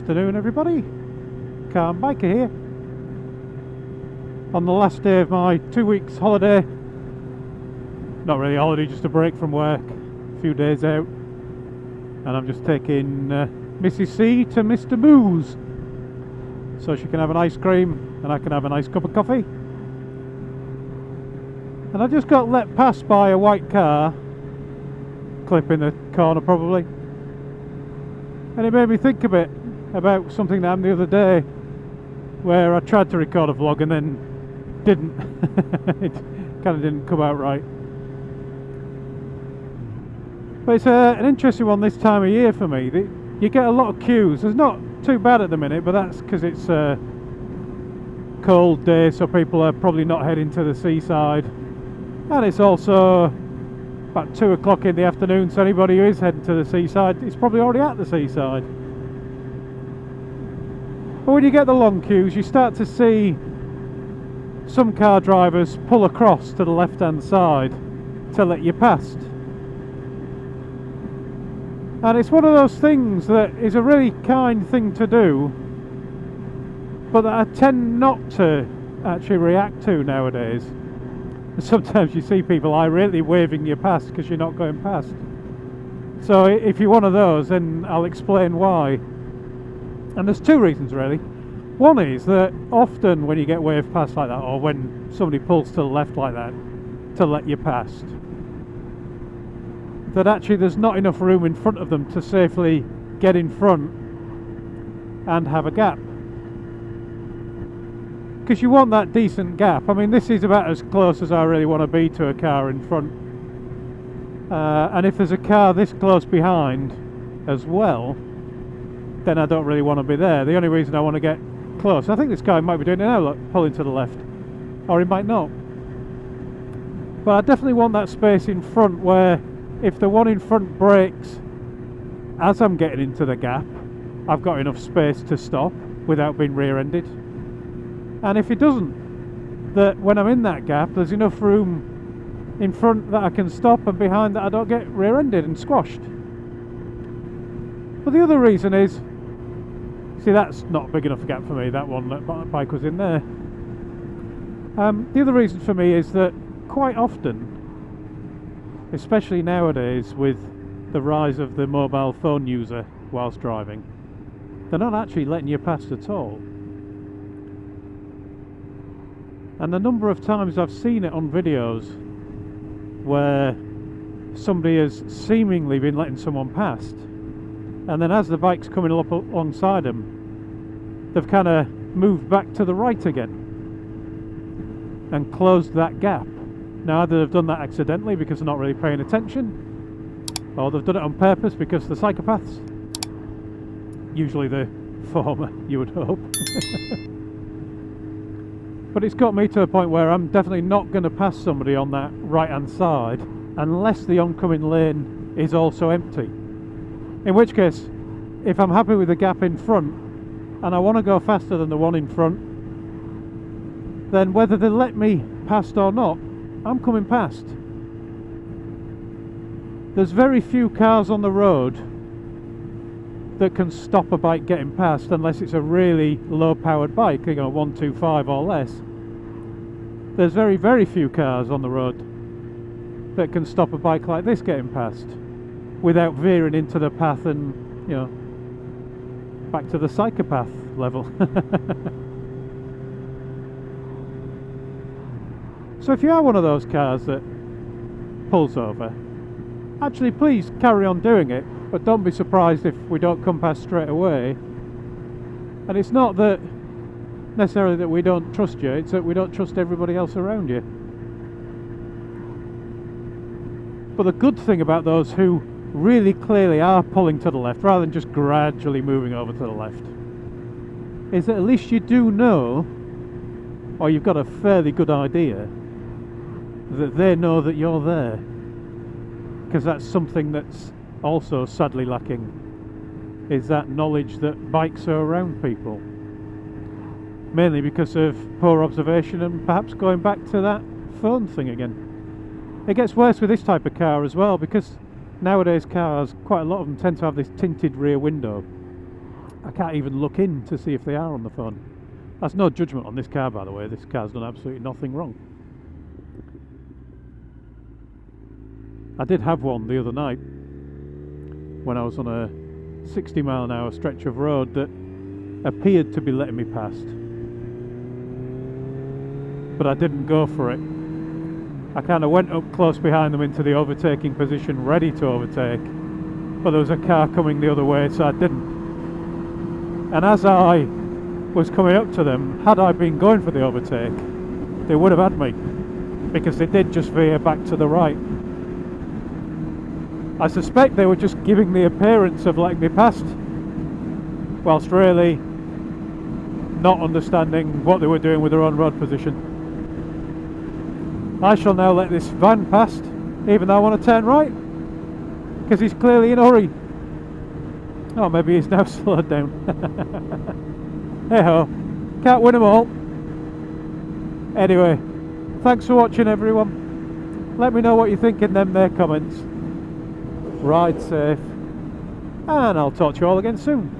afternoon, everybody. Car and Biker here. On the last day of my 2 weeks holiday. Not really a holiday, just a break from work. A few days out. And I'm just taking Mrs. C to Mr. Boo's. So she can have an ice cream and I can have a nice cup of coffee. And I just got let pass by a white car. Clip in the corner probably. And it made me think a bit about something that happened the other day where I tried to record a vlog and then didn't. It kind of didn't come out right. But it's an interesting one this time of year for me. You get a lot of queues. It's not too bad at the minute, but that's because it's a cold day, so people are probably not heading to the seaside. And it's also about 2 o'clock in the afternoon, so anybody who is heading to the seaside is probably already at the seaside. But when you get the long queues, you start to see some car drivers pull across to the left hand side to let you past. And it's one of those things that is a really kind thing to do, but that I tend not to actually react to nowadays. Sometimes you see people irately waving you past because you're not going past. So if you're one of those, then I'll explain why. And there's two reasons really. One is that often when you get waved past like that, or when somebody pulls to the left like that to let you past, that actually there's not enough room in front of them to safely get in front and have a gap. Because you want that decent gap. I mean, this is about as close as I really want to be to a car in front. And if there's a car this close behind as well, then I don't really want to be there. The only reason I want to get close, I think this guy might be doing it now, look, pulling to the left. Or he might not. But I definitely want that space in front where if the one in front brakes as I'm getting into the gap, I've got enough space to stop without being rear-ended. And if it doesn't, that when I'm in that gap there's enough room in front that I can stop, and behind that I don't get rear-ended and squashed. But the other reason is, see, that's not big enough a gap for me, that one, that bike was in there. The other reason for me is that quite often, especially nowadays with the rise of the mobile phone user whilst driving, they're not actually letting you pass at all. And the number of times I've seen it on videos where somebody has seemingly been letting someone past, and then as the bike's coming up alongside them, they've kind of moved back to the right again and closed that gap. Now either they've done that accidentally because they're not really paying attention, or they've done it on purpose because they're psychopaths. Usually the former, you would hope. But it's got me to a point where I'm definitely not going to pass somebody on that right hand side unless the oncoming lane is also empty. In which case, if I'm happy with the gap in front and I want to go faster than the one in front, then whether they let me past or not, I'm coming past. There's very few cars on the road that can stop a bike getting past unless it's a really low powered bike, you know, 125 or less. There's very, very few cars on the road that can stop a bike like this getting past without veering into the path and, you know, back to the psychopath level. So if you are one of those cars that pulls over, actually please carry on doing it, but don't be surprised if we don't come past straight away. And it's not that necessarily that we don't trust you, it's that we don't trust everybody else around you. But the good thing about those who really clearly are pulling to the left rather than just gradually moving over to the left is that at least you do know, or you've got a fairly good idea, that they know that you're there. Because that's something that's also sadly lacking, is that knowledge that bikes are around people. Mainly because of poor observation and perhaps going back to that phone thing again. It gets worse with this type of car as well, because nowadays cars, quite a lot of them tend to have this tinted rear window. I can't even look in to see if they are on the phone. That's no judgment on this car, by the way. This car's done absolutely nothing wrong. I did have one the other night when I was on a 60-mile-an-hour stretch of road that appeared to be letting me past, but I didn't go for it. I kind of went up close behind them into the overtaking position, ready to overtake, but there was a car coming the other way, so I didn't. And as I was coming up to them, had I been going for the overtake, they would have had me, because they did just veer back to the right. I suspect they were just giving the appearance of letting me past, whilst really not understanding what they were doing with their own road position. I shall now let this van past, even though I want to turn right, because he's clearly in a hurry. Oh, maybe he's now slowed down. Hey ho, can't win them all. Anyway, thanks for watching everyone. Let me know what you think in them there comments. Ride safe, and I'll talk to you all again soon.